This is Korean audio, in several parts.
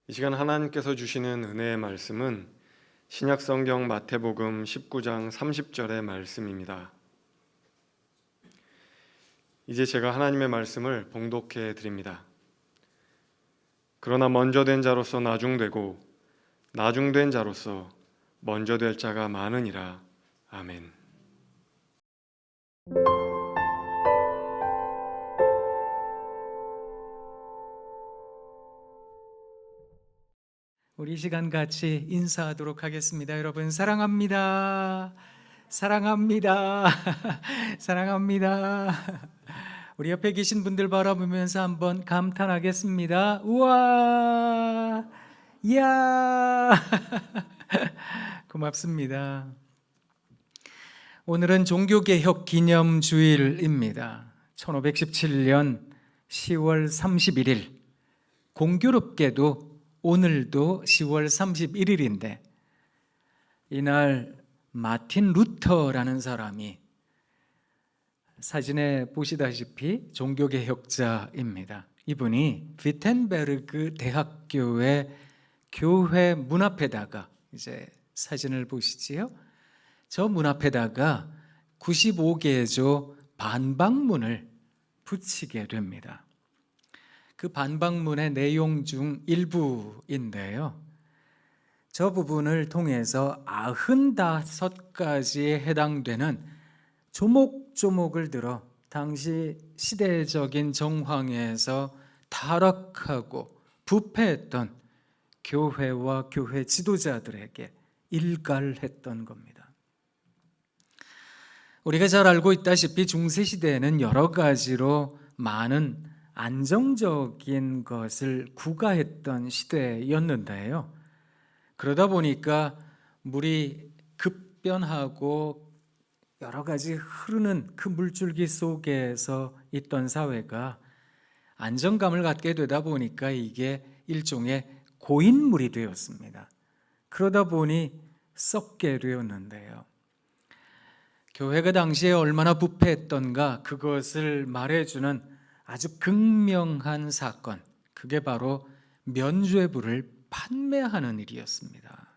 이 시간 하나님께서 주시는 은혜의 말씀은 신약성경 마태복음 19장 30절의 말씀입니다. 이제 제가 하나님의 말씀을 봉독해 드립니다. 그러나 먼저 된 자로서 나중되고 나중된 자로서 먼저 될 자가 많으니라. 아멘. 우리 이 시간 같이 인사하도록 하겠습니다. 여러분 사랑합니다. 사랑합니다. 사랑합니다. 우리 옆에 계신 분들 바라보면서 한번 감탄하겠습니다. 우와! 이야! 고맙습니다. 오늘은 종교개혁 기념주일입니다. 1517년 10월 31일 공교롭게도 오늘도 10월 31일인데 이날 마틴 루터라는 사람이 사진에 보시다시피 종교개혁자입니다. 이분이 비텐베르그 대학교의 교회 문 앞에다가 이제 사진을 보시지요. 저 문 앞에다가 95개조 반박문을 붙이게 됩니다. 그 반박문의 내용 중 일부인데요. 저 부분을 통해서 95가지에 해당되는 조목조목을 들어 당시 시대적인 정황에서 타락하고 부패했던 교회와 교회 지도자들에게 일갈했던 겁니다. 우리가 잘 알고 있다시피 중세시대에는 여러 가지로 많은 안정적인 것을 구가했던 시대였는데요. 그러다 보니까 물이 급변하고 여러 가지 흐르는 그 물줄기 속에서 있던 사회가 안정감을 갖게 되다 보니까 이게 일종의 고인물이 되었습니다. 그러다 보니 썩게 되었는데요. 교회가 당시에 얼마나 부패했던가 그것을 말해주는 아주 극명한 사건, 그게 바로 면죄부를 판매하는 일이었습니다.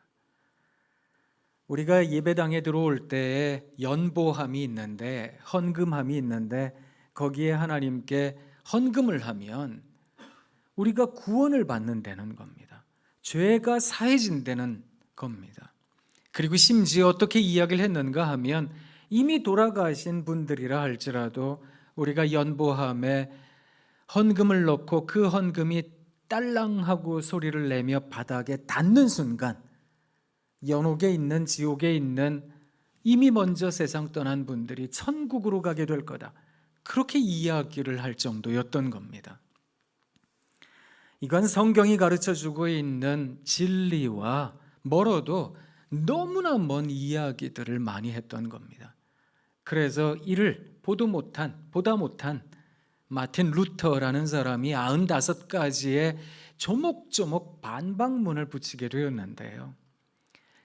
우리가 예배당에 들어올 때에 연보함이 있는데, 헌금함이 있는데 거기에 하나님께 헌금을 하면 우리가 구원을 받는다는 겁니다. 죄가 사해진다는 겁니다. 그리고 심지어 어떻게 이야기를 했는가 하면 이미 돌아가신 분들이라 할지라도 우리가 연보함에 헌금을 넣고 그 헌금이 딸랑하고 소리를 내며 바닥에 닿는 순간 연옥에 있는 지옥에 있는 이미 먼저 세상 떠난 분들이 천국으로 가게 될 거다. 그렇게 이야기를 할 정도였던 겁니다. 이건 성경이 가르쳐주고 있는 진리와 멀어도 너무나 먼 이야기들을 많이 했던 겁니다. 그래서 이를 보다 못한 마틴 루터라는 사람이 95가지의 조목조목 반박문을 붙이게 되었는데요.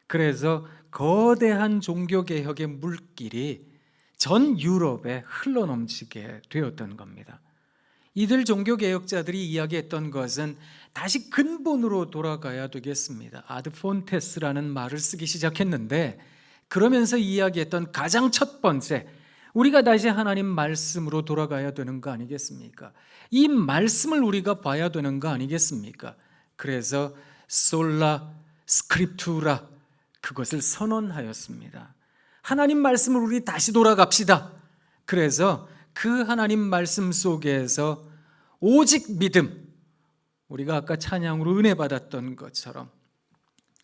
그래서 거대한 종교개혁의 물길이 전 유럽에 흘러넘치게 되었던 겁니다. 이들 종교개혁자들이 이야기했던 것은 다시 근본으로 돌아가야 되겠습니다. 아드 폰테스라는 말을 쓰기 시작했는데 그러면서 이야기했던 가장 첫 번째, 우리가 다시 하나님 말씀으로 돌아가야 되는 거 아니겠습니까? 이 말씀을 우리가 봐야 되는 거 아니겠습니까? 그래서 솔라 스크립투라, 그것을 선언하였습니다. 하나님 말씀을 우리 다시 돌아갑시다. 그래서 그 하나님 말씀 속에서 오직 믿음, 우리가 아까 찬양으로 은혜 받았던 것처럼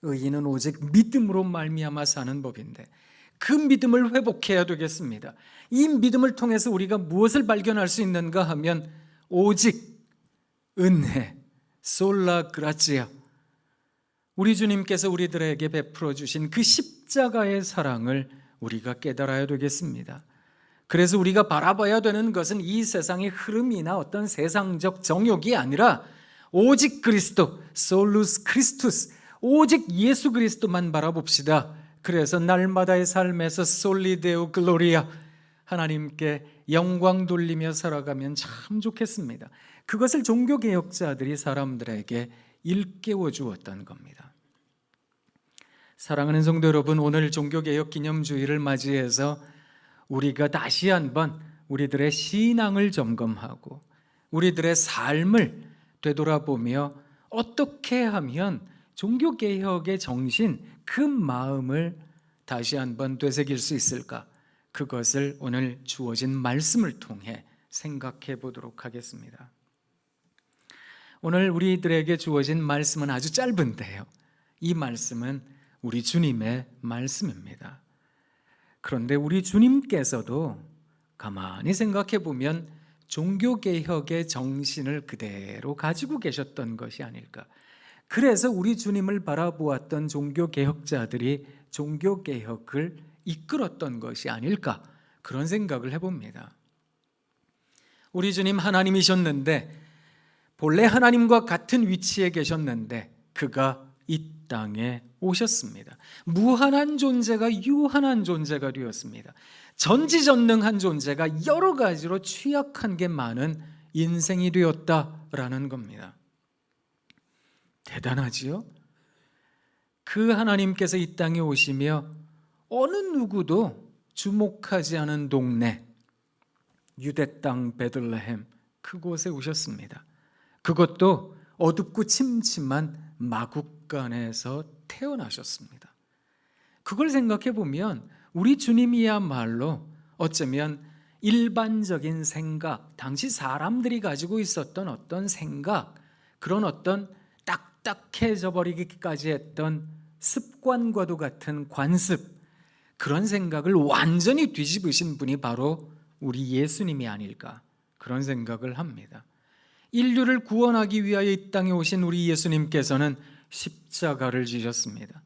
의인은 오직 믿음으로 말미암아 사는 법인데 그 믿음을 회복해야 되겠습니다. 이 믿음을 통해서 우리가 무엇을 발견할 수 있는가 하면 오직 은혜, 솔라 그라치아, 우리 주님께서 우리들에게 베풀어 주신 그 십자가의 사랑을 우리가 깨달아야 되겠습니다. 그래서 우리가 바라봐야 되는 것은 이 세상의 흐름이나 어떤 세상적 정욕이 아니라 오직 그리스도, 솔루스 크리스투스, 오직 예수 그리스도만 바라봅시다. 그래서 날마다의 삶에서 솔리데오 글로리아, 하나님께 영광 돌리며 살아가면 참 좋겠습니다. 그것을 종교개혁자들이 사람들에게 일깨워 주었던 겁니다. 사랑하는 성도 여러분, 오늘 종교개혁 기념주의를 맞이해서 우리가 다시 한번 우리들의 신앙을 점검하고 우리들의 삶을 되돌아보며 어떻게 하면 종교개혁의 정신, 그 마음을 다시 한번 되새길 수 있을까? 그것을 오늘 주어진 말씀을 통해 생각해 보도록 하겠습니다. 오늘 우리들에게 주어진 말씀은 아주 짧은데요, 이 말씀은 우리 주님의 말씀입니다. 그런데 우리 주님께서도 가만히 생각해 보면 종교개혁의 정신을 그대로 가지고 계셨던 것이 아닐까. 그래서 우리 주님을 바라보았던 종교개혁자들이 종교개혁을 이끌었던 것이 아닐까, 그런 생각을 해봅니다. 우리 주님 하나님이셨는데, 본래 하나님과 같은 위치에 계셨는데 그가 이 땅에 오셨습니다. 무한한 존재가 유한한 존재가 되었습니다. 전지전능한 존재가 여러 가지로 취약한 게 많은 인생이 되었다라는 겁니다. 대단하지요? 그 하나님께서 이 땅에 오시며 어느 누구도 주목하지 않은 동네, 유대 땅 베들레헴, 그곳에 오셨습니다. 그것도 어둡고 침침한 마국간에서 태어나셨습니다. 그걸 생각해 보면 우리 주님이야말로 어쩌면 일반적인 생각, 당시 사람들이 가지고 있었던 어떤 생각, 그런 어떤 딱딱해져 버리기까지 했던 습관과도 같은 관습, 그런 생각을 완전히 뒤집으신 분이 바로 우리 예수님이 아닐까, 그런 생각을 합니다. 인류를 구원하기 위하여 이 땅에 오신 우리 예수님께서는 십자가를 지셨습니다.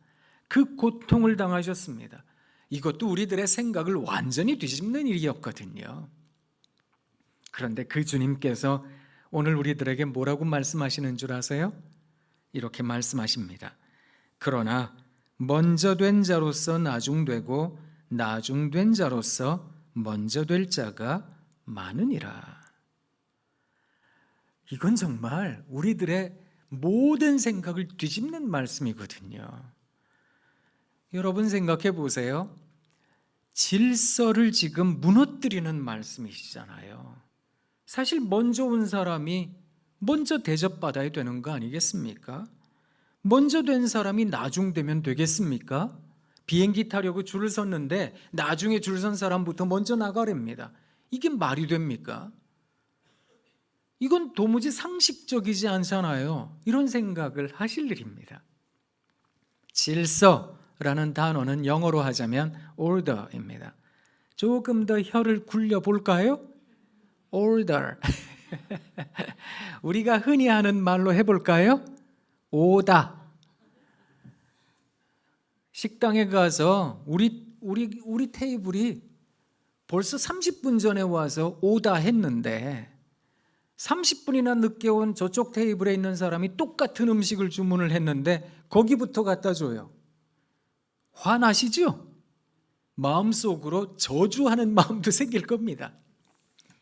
그 고통을 당하셨습니다. 이것도 우리들의 생각을 완전히 뒤집는 일이었거든요. 그런데 그 주님께서 오늘 우리들에게 뭐라고 말씀하시는 줄 아세요? 이렇게 말씀하십니다. 그러나 먼저 된 자로서 나중되고 나중된 자로서 먼저 될 자가 많으니라. 이건 정말 우리들의 모든 생각을 뒤집는 말씀이거든요. 여러분 생각해 보세요. 질서를 지금 무너뜨리는 말씀이시잖아요. 사실 먼저 온 사람이 먼저 대접받아야 되는 거 아니겠습니까? 먼저 된 사람이 나중되면 되겠습니까? 비행기 타려고 줄을 섰는데 나중에 줄 선 사람부터 먼저 나가랍니다. 이게 말이 됩니까? 이건 도무지 상식적이지 않잖아요. 이런 생각을 하실 일입니다. 질서라는 단어는 영어로 하자면 order입니다. 조금 더 혀를 굴려볼까요? order. 우리가 흔히 하는 말로 해볼까요? 오다. 식당에 가서 우리 테이블이 벌써 30분 전에 와서 오다 했는데 30분이나 늦게 온 저쪽 테이블에 있는 사람이 똑같은 음식을 주문을 했는데 거기부터 갖다 줘요. 화나시죠? 마음속으로 저주하는 마음도 생길 겁니다.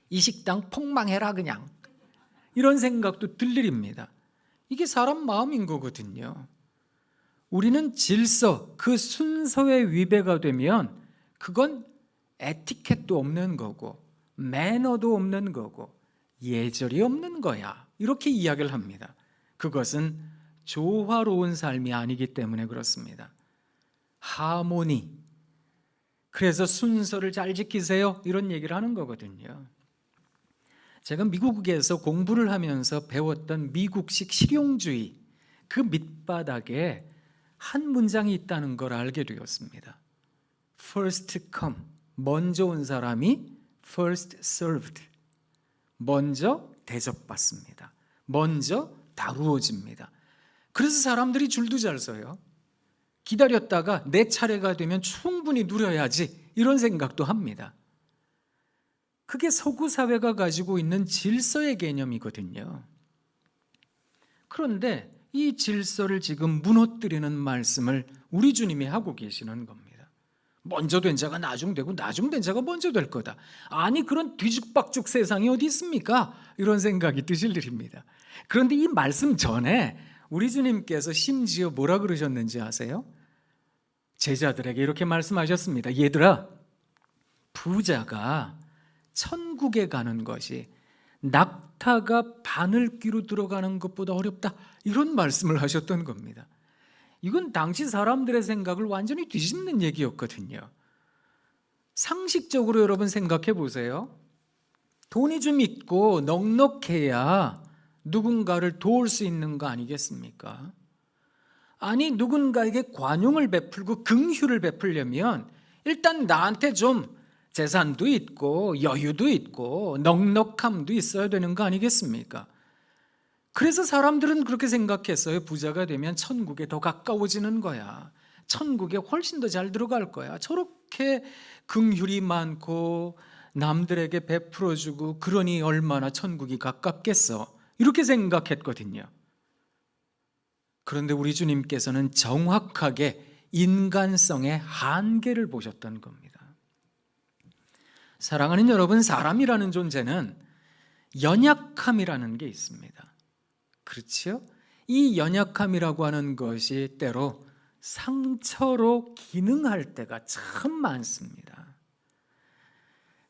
이 식당 폭망해라 그냥. 이런 생각도 들 일입니다. 이게 사람 마음인 거거든요. 우리는 질서, 그 순서에 위배가 되면 그건 에티켓도 없는 거고 매너도 없는 거고 예절이 없는 거야, 이렇게 이야기를 합니다. 그것은 조화로운 삶이 아니기 때문에 그렇습니다. 하모니, 그래서 순서를 잘 지키세요, 이런 얘기를 하는 거거든요. 제가 미국에서 공부를 하면서 배웠던 미국식 실용주의, 그 밑바닥에 한 문장이 있다는 걸 알게 되었습니다. First come, 먼저 온 사람이 first served, 먼저 대접받습니다. 먼저 다루어집니다. 그래서 사람들이 줄도 잘 서요. 기다렸다가 내 차례가 되면 충분히 누려야지, 이런 생각도 합니다. 그게 서구 사회가 가지고 있는 질서의 개념이거든요. 그런데 이 질서를 지금 무너뜨리는 말씀을 우리 주님이 하고 계시는 겁니다. 먼저 된 자가 나중되고 나중된 자가 먼저 될 거다. 아니, 그런 뒤죽박죽 세상이 어디 있습니까? 이런 생각이 드실 일입니다. 그런데 이 말씀 전에 우리 주님께서 심지어 뭐라 그러셨는지 아세요? 제자들에게 이렇게 말씀하셨습니다. 얘들아, 부자가 천국에 가는 것이 낙타가 바늘귀로 들어가는 것보다 어렵다, 이런 말씀을 하셨던 겁니다. 이건 당시 사람들의 생각을 완전히 뒤집는 얘기였거든요. 상식적으로 여러분 생각해 보세요. 돈이 좀 있고 넉넉해야 누군가를 도울 수 있는 거 아니겠습니까? 아니, 누군가에게 관용을 베풀고 긍휼을 베풀려면 일단 나한테 좀 재산도 있고 여유도 있고 넉넉함도 있어야 되는 거 아니겠습니까? 그래서 사람들은 그렇게 생각했어요. 부자가 되면 천국에 더 가까워지는 거야. 천국에 훨씬 더 잘 들어갈 거야. 저렇게 긍휼이 많고 남들에게 베풀어주고 그러니 얼마나 천국이 가깝겠어, 이렇게 생각했거든요. 그런데 우리 주님께서는 정확하게 인간성의 한계를 보셨던 겁니다. 사랑하는 여러분, 사람이라는 존재는 연약함이라는 게 있습니다. 그렇죠? 이 연약함이라고 하는 것이 때로 상처로 기능할 때가 참 많습니다.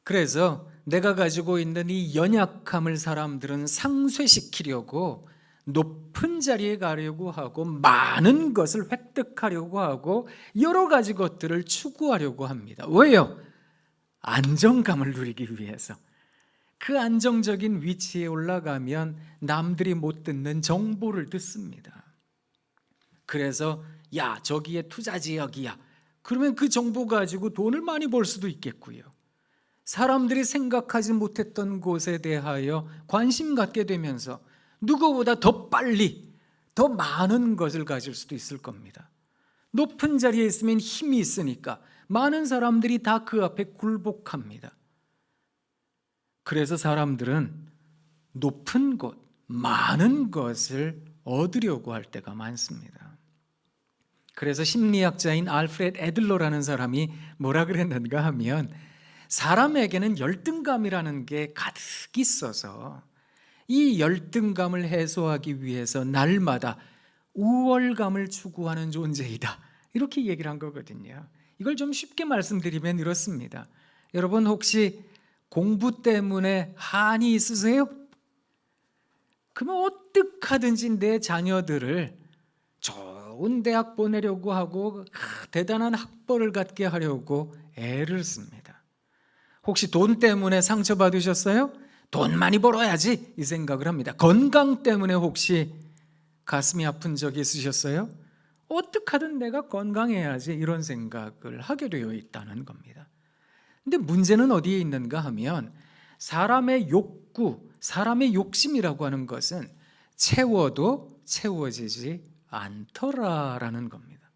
그래서 내가 가지고 있는 이 연약함을 사람들은 상쇄시키려고 높은 자리에 가려고 하고 많은 것을 획득하려고 하고 여러 가지 것들을 추구하려고 합니다. 왜요? 안정감을 누리기 위해서. 그 안정적인 위치에 올라가면 남들이 못 듣는 정보를 듣습니다. 그래서 야, 저기에 투자 지역이야. 그러면 그 정보 가지고 돈을 많이 벌 수도 있겠고요. 사람들이 생각하지 못했던 곳에 대하여 관심 갖게 되면서 누구보다 더 빨리 더 많은 것을 가질 수도 있을 겁니다. 높은 자리에 있으면 힘이 있으니까 많은 사람들이 다 그 앞에 굴복합니다. 그래서 사람들은 높은 곳, 많은 것을 얻으려고 할 때가 많습니다. 그래서 심리학자인 알프레드 애들러라는 사람이 뭐라 그랬는가 하면, 사람에게는 열등감이라는 게 가득 있어서 이 열등감을 해소하기 위해서 날마다 우월감을 추구하는 존재이다, 이렇게 얘기를 한 거거든요. 이걸 좀 쉽게 말씀드리면 이렇습니다. 여러분, 혹시 공부 때문에 한이 있으세요? 그러면 어떻게든지 내 자녀들을 좋은 대학 보내려고 하고 대단한 학벌을 갖게 하려고 애를 씁니다. 혹시 돈 때문에 상처받으셨어요? 돈 많이 벌어야지, 이 생각을 합니다. 건강 때문에 혹시 가슴이 아픈 적이 있으셨어요? 어떻게든 내가 건강해야지, 이런 생각을 하게 되어 있다는 겁니다. 근데 문제는 어디에 있는가 하면, 사람의 욕구, 사람의 욕심이라고 하는 것은 채워도 채워지지 않더라라는 겁니다.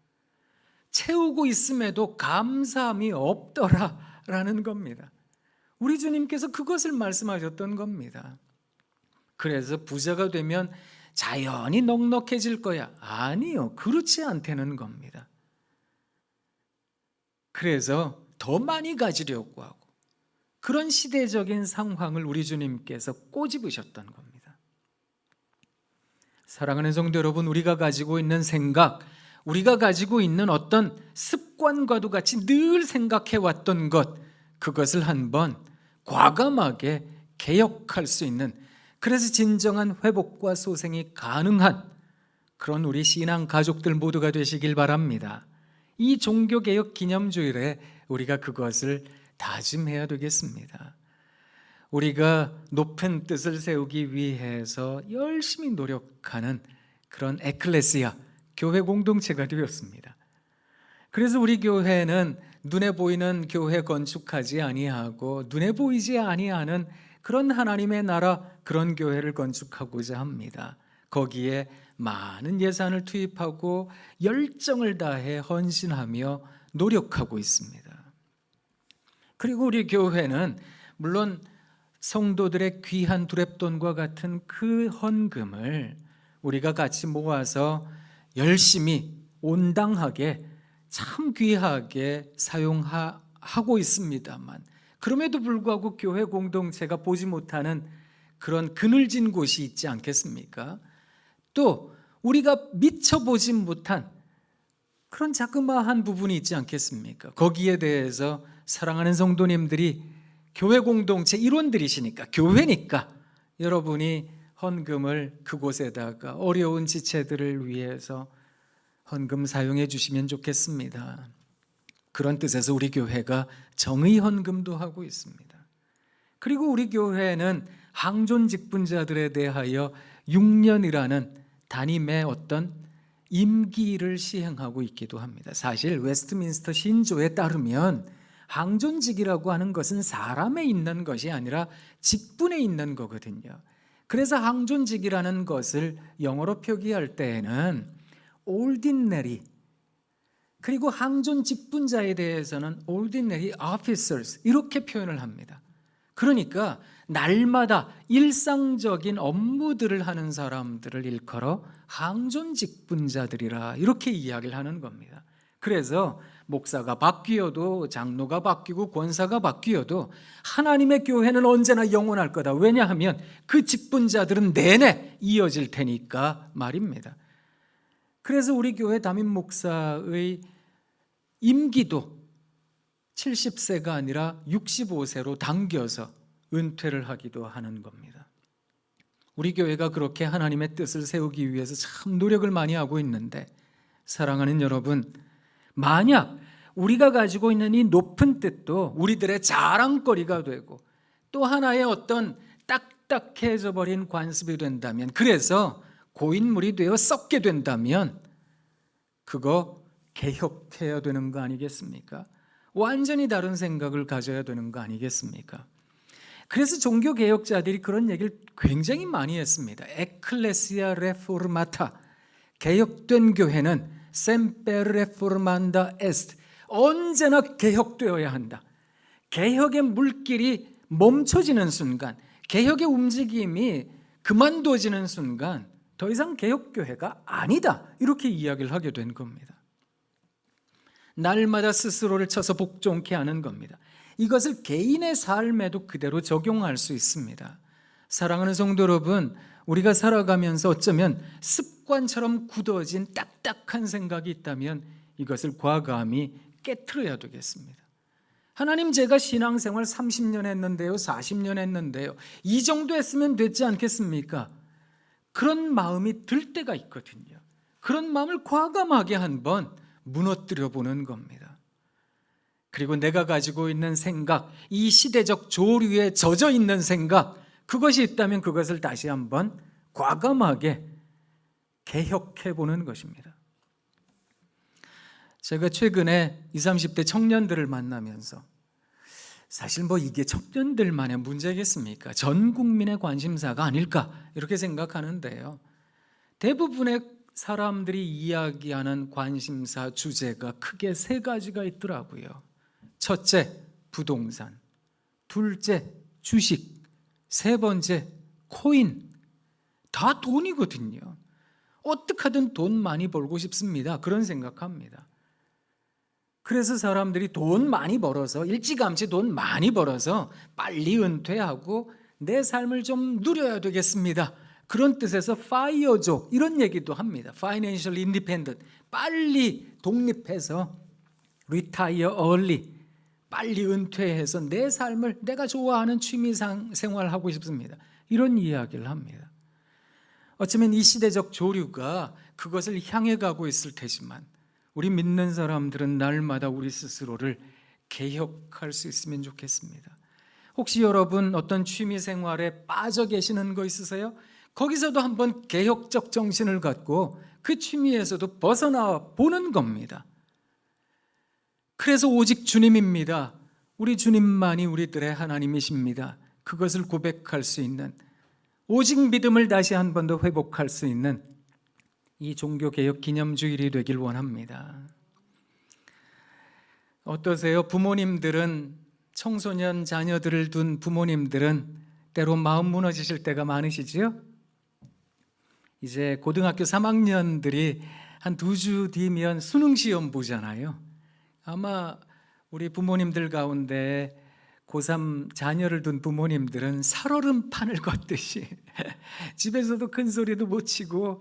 채우고 있음에도 감사함이 없더라라는 겁니다. 우리 주님께서 그것을 말씀하셨던 겁니다. 그래서 부자가 되면 자연히 넉넉해질 거야. 아니요, 그렇지 않다는 겁니다. 그래서 더 많이 가지려고 하고 그런 시대적인 상황을 우리 주님께서 꼬집으셨던 겁니다. 사랑하는 성도 여러분, 우리가 가지고 있는 생각, 우리가 가지고 있는 어떤 습관과도 같이 늘 생각해왔던 것, 그것을 한번 과감하게 개혁할 수 있는, 그래서 진정한 회복과 소생이 가능한 그런 우리 신앙 가족들 모두가 되시길 바랍니다. 이 종교개혁 기념주일에 우리가 그것을 다짐해야 되겠습니다. 우리가 높은 뜻을 세우기 위해서 열심히 노력하는 그런 에클레시아, 교회 공동체가 되었습니다. 그래서 우리 교회는 눈에 보이는 교회 건축하지 아니하고 눈에 보이지 아니하는 그런 하나님의 나라, 그런 교회를 건축하고자 합니다. 거기에 많은 예산을 투입하고 열정을 다해 헌신하며 노력하고 있습니다. 그리고 우리 교회는 물론 성도들의 귀한 두렙돈과 같은 그 헌금을 우리가 같이 모아서 열심히 온당하게 참 귀하게 사용하고 있습니다만, 그럼에도 불구하고 교회 공동체가 보지 못하는 그런 그늘진 곳이 있지 않겠습니까? 또 우리가 미쳐보지 못한 그런 자그마한 부분이 있지 않겠습니까? 거기에 대해서 사랑하는 성도님들이 교회 공동체 일원들이시니까, 교회니까 여러분이 헌금을 그곳에다가 어려운 지체들을 위해서 헌금 사용해 주시면 좋겠습니다. 그런 뜻에서 우리 교회가 정의 헌금도 하고 있습니다. 그리고 우리 교회는 항존 직분자들에 대하여 6년이라는 단임의 어떤 임기를 시행하고 있기도 합니다. 사실 웨스트민스터 신조에 따르면 항존직이라고 하는 것은 사람에 있는 것이 아니라 직분에 있는 거거든요. 그래서 항존직이라는 것을 영어로 표기할 때에는 ordinary, 그리고 항존 직분자에 대해서는 ordinary officers 이렇게 표현을 합니다. 그러니까 날마다 일상적인 업무들을 하는 사람들을 일컬어 항존 직분자들이라 이렇게 이야기를 하는 겁니다. 그래서 목사가 바뀌어도, 장로가 바뀌고, 권사가 바뀌어도 하나님의 교회는 언제나 영원할 거다. 왜냐하면 그 직분자들은 내내 이어질 테니까 말입니다. 그래서 우리 교회 담임 목사의 임기도 70세가 아니라 65세로 당겨서 은퇴를 하기도 하는 겁니다. 우리 교회가 그렇게 하나님의 뜻을 세우기 위해서 참 노력을 많이 하고 있는데, 사랑하는 여러분, 만약 우리가 가지고 있는 이 높은 뜻도 우리들의 자랑거리가 되고 또 하나의 어떤 딱딱해져 버린 관습이 된다면, 그래서 고인물이 되어 썩게 된다면 그거 개혁해야 되는 거 아니겠습니까? 완전히 다른 생각을 가져야 되는 거 아니겠습니까? 그래서 종교개혁자들이 그런 얘기를 굉장히 많이 했습니다. 에클레시아 레포르마타, 개혁된 교회는 semper reformanda est, 언제나 개혁되어야 한다. 개혁의 물길이 멈춰지는 순간, 개혁의 움직임이 그만둬지는 순간 더 이상 개혁교회가 아니다, 이렇게 이야기를 하게 된 겁니다. 날마다 스스로를 쳐서 복종케 하는 겁니다. 이것을 개인의 삶에도 그대로 적용할 수 있습니다. 사랑하는 성도 여러분, 우리가 살아가면서 어쩌면 습관처럼 굳어진 딱딱한 생각이 있다면 이것을 과감히 깨트려야 되겠습니다. 하나님, 제가 신앙생활 30년 했는데요, 40년 했는데요, 이 정도 했으면 됐지 않겠습니까? 그런 마음이 들 때가 있거든요. 그런 마음을 과감하게 한번 무너뜨려 보는 겁니다. 그리고 내가 가지고 있는 생각, 이 시대적 조류에 젖어 있는 생각, 그것이 있다면 그것을 다시 한번 과감하게 개혁해 보는 것입니다. 제가 최근에 20, 30대 청년들을 만나면서, 사실 이게 청년들만의 문제겠습니까? 전 국민의 관심사가 아닐까 이렇게 생각하는데요, 대부분의 사람들이 이야기하는 관심사 주제가 크게 3가지가 있더라고요. 첫째, 부동산. 둘째, 주식. 세 번째, 코인. 다 돈이거든요. 어떻게 하든 돈 많이 벌고 싶습니다. 그런 생각합니다. 그래서 사람들이 돈 많이 벌어서, 일찌감치 돈 많이 벌어서 빨리 은퇴하고 내 삶을 좀 누려야 되겠습니다. 그런 뜻에서 파이어족, 이런 얘기도 합니다. Financial Independent, 빨리 독립해서 Retire Early, 빨리 은퇴해서 내 삶을 내가 좋아하는 취미 생활하고 싶습니다. 이런 이야기를 합니다. 어쩌면 이 시대적 조류가 그것을 향해 가고 있을 테지만 우리 믿는 사람들은 날마다 우리 스스로를 개혁할 수 있으면 좋겠습니다. 혹시 여러분 어떤 취미 생활에 빠져 계시는 거 있으세요? 거기서도 한번 개혁적 정신을 갖고 그 취미에서도 벗어나 보는 겁니다. 그래서 오직 주님입니다. 우리 주님만이 우리들의 하나님이십니다. 그것을 고백할 수 있는, 오직 믿음을 다시 한 번 더 회복할 수 있는 이 종교개혁 기념주일이 되길 원합니다. 어떠세요? 부모님들은, 청소년 자녀들을 둔 부모님들은 때로 마음 무너지실 때가 많으시지요? 이제 고등학교 3학년들이 한 2주 뒤면 수능시험 보잖아요. 아마 우리 부모님들 가운데 고3 자녀를 둔 부모님들은 살얼음판을 걷듯이 집에서도 큰 소리도 못 치고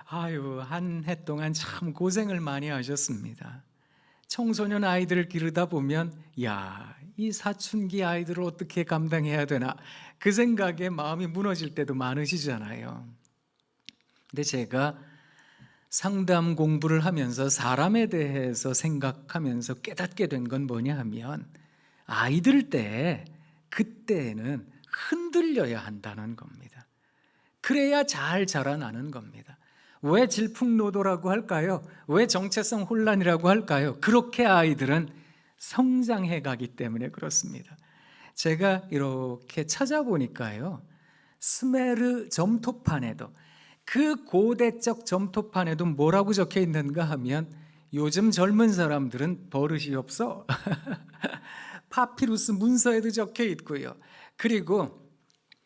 아유, 한 해 동안 참 고생을 많이 하셨습니다. 청소년 아이들을 기르다 보면 야, 이 사춘기 아이들을 어떻게 감당해야 되나 그 생각에 마음이 무너질 때도 많으시잖아요. 근데 제가 상담 공부를 하면서 사람에 대해서 생각하면서 깨닫게 된 건 뭐냐 하면 아이들 때 그때는 흔들려야 한다는 겁니다. 그래야 잘 자라나는 겁니다. 왜 질풍노도라고 할까요? 왜 정체성 혼란이라고 할까요? 그렇게 아이들은 성장해 가기 때문에 그렇습니다. 제가 이렇게 찾아보니까요, 스메르 점토판에도, 그 고대적 점토판에도 뭐라고 적혀 있는가 하면 요즘 젊은 사람들은 버릇이 없어. 파피루스 문서에도 적혀 있고요. 그리고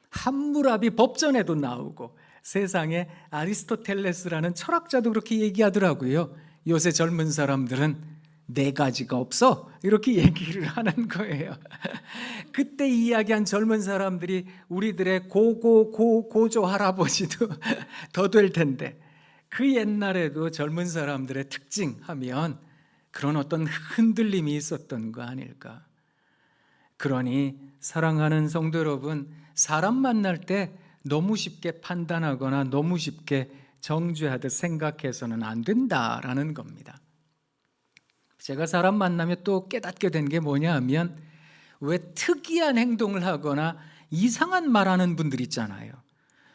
함무라비 법전에도 나오고 세상에 아리스토텔레스라는 철학자도 그렇게 얘기하더라고요. 요새 젊은 사람들은 네 가지가 없어 이렇게 얘기를 하는 거예요. 그때 이야기한 젊은 사람들이 우리들의 고조 할아버지도 더 될 텐데 그 옛날에도 젊은 사람들의 특징 하면 그런 어떤 흔들림이 있었던 거 아닐까. 그러니 사랑하는 성도 여러분, 사람 만날 때 너무 쉽게 판단하거나 너무 쉽게 정죄하듯 생각해서는 안 된다라는 겁니다. 제가 사람 만나면 또 깨닫게 된 게 뭐냐 하면 왜 특이한 행동을 하거나 이상한 말하는 분들 있잖아요.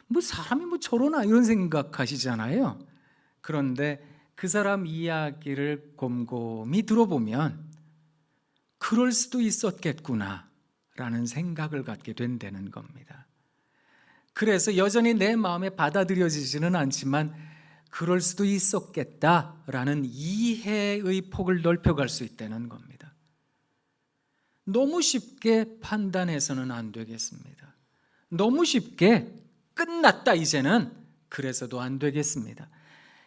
뭐 사람이 뭐 저러나 이런 생각하시잖아요. 그런데 그 사람 이야기를 곰곰이 들어보면 그럴 수도 있었겠구나 라는 생각을 갖게 된다는 겁니다. 그래서 여전히 내 마음에 받아들여지지는 않지만 그럴 수도 있었겠다라는 이해의 폭을 넓혀갈 수 있다는 겁니다. 너무 쉽게 판단해서는 안 되겠습니다. 너무 쉽게 끝났다 이제는 그래서도 안 되겠습니다.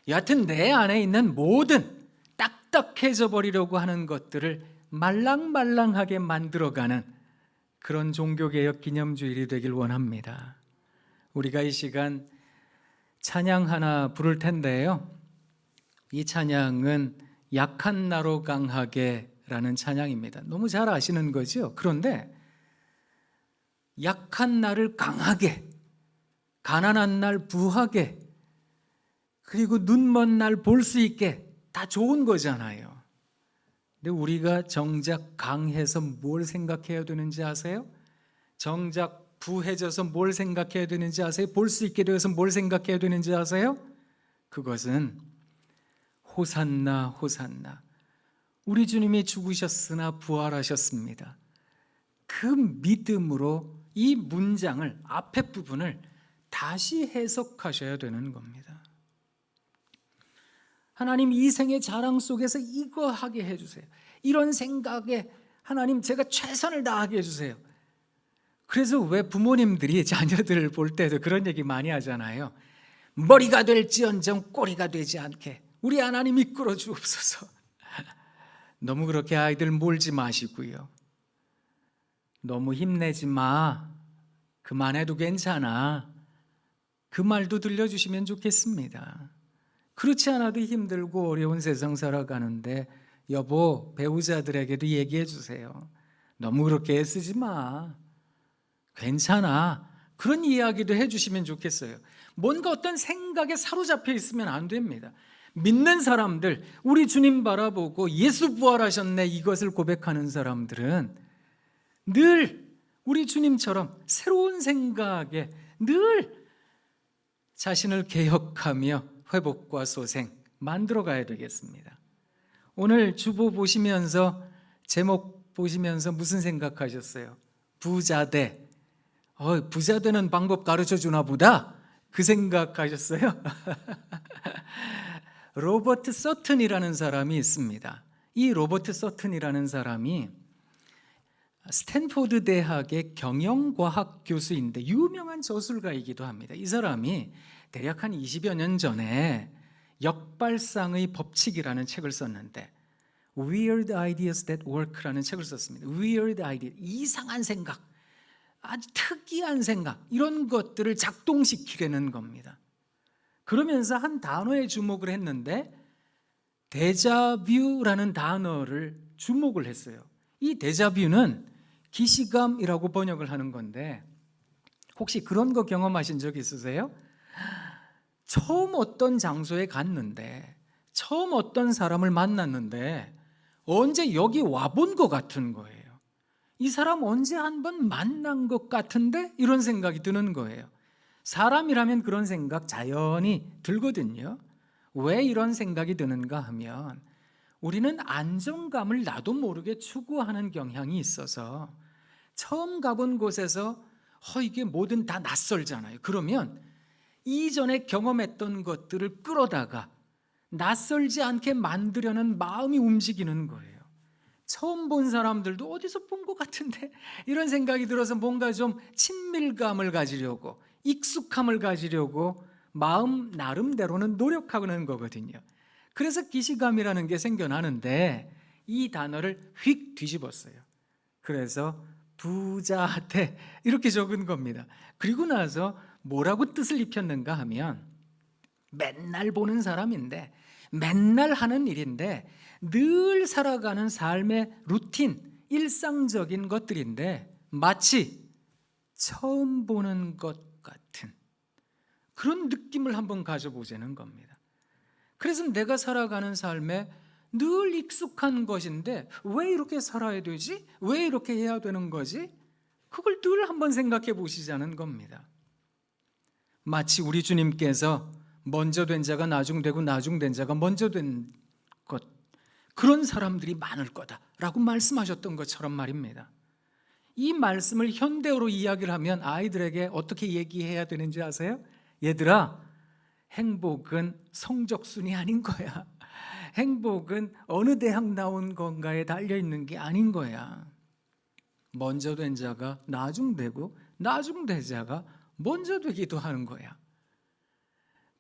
여하튼 내 안에 있는 모든 딱딱해져 버리려고 하는 것들을 말랑말랑하게 만들어가는 그런 종교개혁 기념주일이 되길 원합니다. 우리가 이 시간 찬양 하나 부를 텐데요, 이 찬양은 약한 나로 강하게 라는 찬양입니다. 너무 잘 아시는 거죠? 그런데 약한 나를 강하게, 가난한 날 부하게, 그리고 눈먼 날 볼 수 있게 다 좋은 거잖아요. 근데 우리가 정작 강해서 뭘 생각해야 되는지 아세요? 정작 부해져서 뭘 생각해야 되는지 아세요? 볼 수 있게 되어서 뭘 생각해야 되는지 아세요? 그것은 호산나 호산나, 우리 주님이 죽으셨으나 부활하셨습니다. 그 믿음으로 이 문장을, 앞에 부분을 다시 해석하셔야 되는 겁니다. 하나님, 이 생의 자랑 속에서 이거 하게 해주세요. 이런 생각에 하나님 제가 최선을 다하게 해주세요. 그래서 왜 부모님들이 자녀들을 볼 때도 그런 얘기 많이 하잖아요. 머리가 될지언정 꼬리가 되지 않게 우리 하나님 이끌어 주옵소서. 너무 그렇게 아이들 몰지 마시고요. 너무 힘내지 마, 그만해도 괜찮아, 그 말도 들려주시면 좋겠습니다. 그렇지 않아도 힘들고 어려운 세상 살아가는데 여보, 배우자들에게도 얘기해 주세요. 너무 그렇게 애쓰지 마, 괜찮아, 그런 이야기도 해주시면 좋겠어요. 뭔가 어떤 생각에 사로잡혀 있으면 안 됩니다. 믿는 사람들, 우리 주님 바라보고 예수 부활하셨네 이것을 고백하는 사람들은 늘 우리 주님처럼 새로운 생각에 늘 자신을 개혁하며 회복과 소생 만들어 가야 되겠습니다. 오늘 주보 보시면서, 제목 보시면서 무슨 생각하셨어요? 부자대. 부자되는 방법 가르쳐 주나 보다, 그 생각하셨어요? 로버트 서튼이라는 사람이 있습니다. 이 로버트 서튼이라는 사람이 스탠포드 대학의 경영과학 교수인데 유명한 저술가이기도 합니다. 이 사람이 대략 한 20여 년 전에 역발상의 법칙이라는 책을 썼는데 Weird Ideas That Work라는 책을 썼습니다. Weird idea, 이상한 생각, 아주 특이한 생각, 이런 것들을 작동시키려는 겁니다. 그러면서 한 단어에 주목을 했는데 데자뷰라는 단어를 주목을 했어요. 이 데자뷰는 기시감이라고 번역을 하는 건데 혹시 그런 거 경험하신 적 있으세요? 처음 어떤 장소에 갔는데 처음 어떤 사람을 만났는데 언제 여기 와본 것 같은 거예요. 이 사람 언제 한번 만난 것 같은데 이런 생각이 드는 거예요. 사람이라면 그런 생각 자연히 들거든요. 왜 이런 생각이 드는가 하면 우리는 안정감을 나도 모르게 추구하는 경향이 있어서 처음 가본 곳에서 이게 뭐든 다 낯설잖아요. 그러면 이전에 경험했던 것들을 끌어다가 낯설지 않게 만들려는 마음이 움직이는 거예요. 처음 본 사람들도 어디서 본 것 같은데 이런 생각이 들어서 뭔가 좀 친밀감을 가지려고 익숙함을 가지려고 마음 나름대로는 노력하는 거거든요. 그래서 기시감이라는 게 생겨나는데 이 단어를 휙 뒤집었어요. 그래서 부자태 이렇게 적은 겁니다. 그리고 나서 뭐라고 뜻을 입혔는가 하면 맨날 보는 사람인데 맨날 하는 일인데 늘 살아가는 삶의 루틴, 일상적인 것들인데 마치 처음 보는 것 같은 그런 느낌을 한번 가져보자는 겁니다. 그래서 내가 살아가는 삶에 늘 익숙한 것인데 왜 이렇게 살아야 되지? 왜 이렇게 해야 되는 거지? 그걸 늘 한번 생각해 보시자는 겁니다. 마치 우리 주님께서 먼저 된 자가 나중되고 나중된 자가 먼저 된 것, 그런 사람들이 많을 거다라고 말씀하셨던 것처럼 말입니다. 이 말씀을 현대어로 이야기를 하면 아이들에게 어떻게 얘기해야 되는지 아세요? 얘들아, 행복은 성적순이 아닌 거야. 행복은 어느 대학 나온 건가에 달려있는 게 아닌 거야. 먼저 된 자가 나중되고 나중된 자가 먼저 되기도 하는 거야.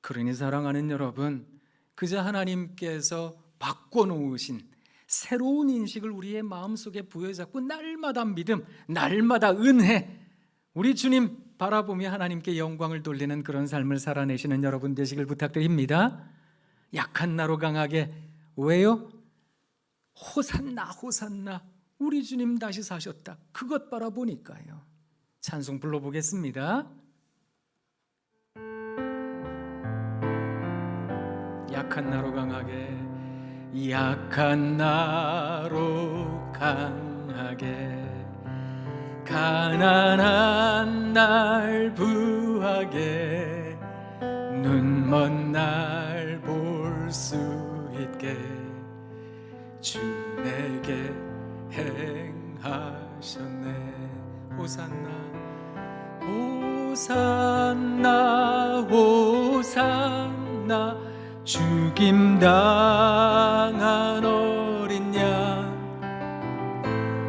그러니 사랑하는 여러분, 그저 하나님께서 바꿔놓으신 새로운 인식을 우리의 마음속에 부여잡고 날마다 믿음, 날마다 은혜, 우리 주님 바라보며 하나님께 영광을 돌리는 그런 삶을 살아내시는 여러분 되시길 부탁드립니다. 약한 나로 강하게. 왜요? 호산나 호산나, 우리 주님 다시 사셨다. 그것 바라보니까요. 찬송 불러보겠습니다. 약한 나로 강하게, 약한 나로 강하게, 가난한 날 부하게, 눈먼 날 볼 수 있게 주 내게 행하셨네. 호산나 호산나 호산나, 죽임 당한 어린 양.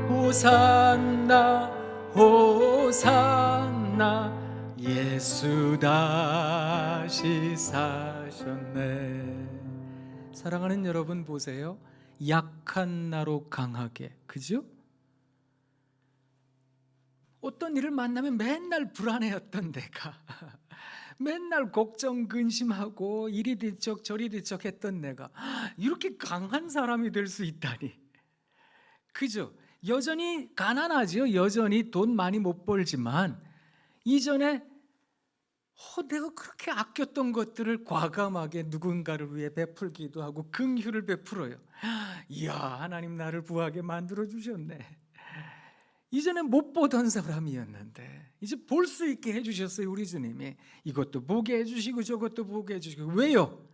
호산나 호산나, 예수 다시 사셨네. 사랑하는 여러분 보세요. 약한 나로 강하게, 그죠? 어떤 일을 만나면 맨날 불안해했던 내가 맨날 걱정 근심하고 이리 뒤척 저리 뒤척 했던 내가 이렇게 강한 사람이 될 수 있다니. 그죠? 여전히 가난하죠. 여전히 돈 많이 못 벌지만 이전에 내가 그렇게 아꼈던 것들을 과감하게 누군가를 위해 베풀기도 하고 긍휼을 베풀어요. 이야, 하나님 나를 부하게 만들어 주셨네. 이전에 못 보던 사람이었는데 이제 볼 수 있게 해주셨어요. 우리 주님이 이것도 보게 해주시고 저것도 보게 해주시고. 왜요?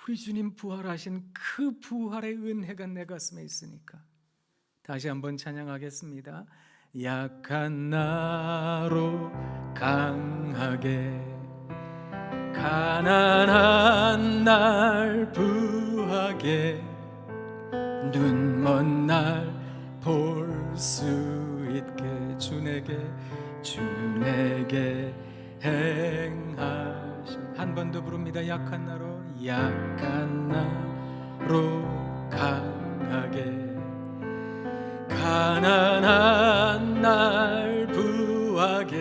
우리 주님 부활하신 그 부활의 은혜가 내 가슴에 있으니까. 다시 한번 찬양하겠습니다. 약한 나로 강하게, 가난한 날 부하게, 눈먼 날 볼 수 있게 주 내게 행하신. 한 번 더 부릅니다. 약한 나로 강하게, 가난한 날 부하게,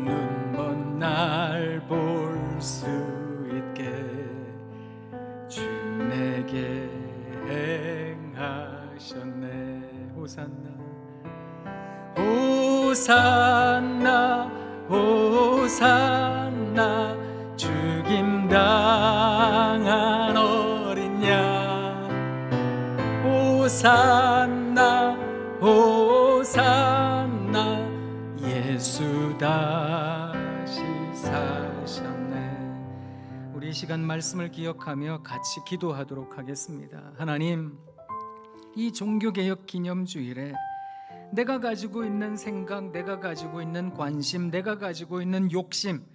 눈먼 날 볼 호산나 호산나 죽임당한 어린 양 호산나 호산나 예수 다시 사셨네. 우리 이 시간 말씀을 기억하며 같이 기도하도록 하겠습니다. 하나님, 이 종교개혁 기념주일에 내가 가지고 있는 생각, 내가 가지고 있는 관심, 내가 가지고 있는 욕심,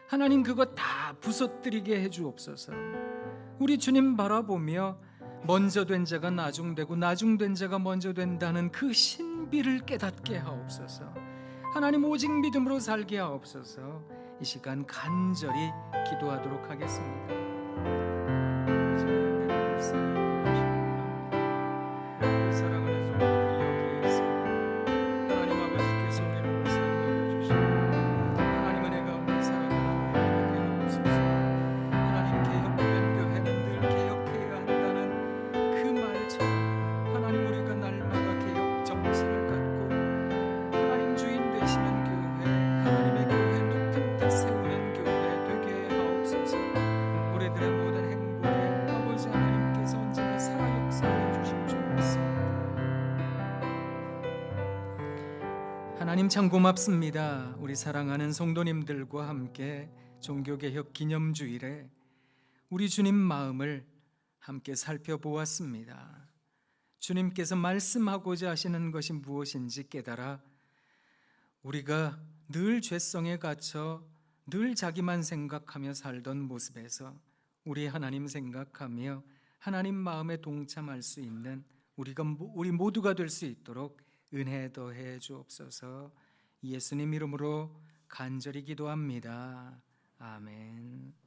하나님 그거 다 부서뜨리게 해주옵소서. 우리 주님 바라보며 먼저 된 자가 나중되고 나중된 자가 먼저 된다는 그 신비를 깨닫게 하옵소서. 하나님 오직 믿음으로 살게 하옵소서. 이 시간 간절히 기도하도록 하겠습니다. 하나님 참 고맙습니다. 우리 사랑하는 성도님들과 함께 종교개혁 기념주일에 우리 주님 마음을 함께 살펴보았습니다. 주님께서 말씀하고자 하시는 것이 무엇인지 깨달아 우리가 늘 죄성에 갇혀 늘 자기만 생각하며 살던 모습에서 우리 하나님 생각하며 하나님 마음에 동참할 수 있는 우리 모두가 될 수 있도록 은혜 더해 주옵소서. 예수님 이름으로 간절히 기도합니다. 아멘.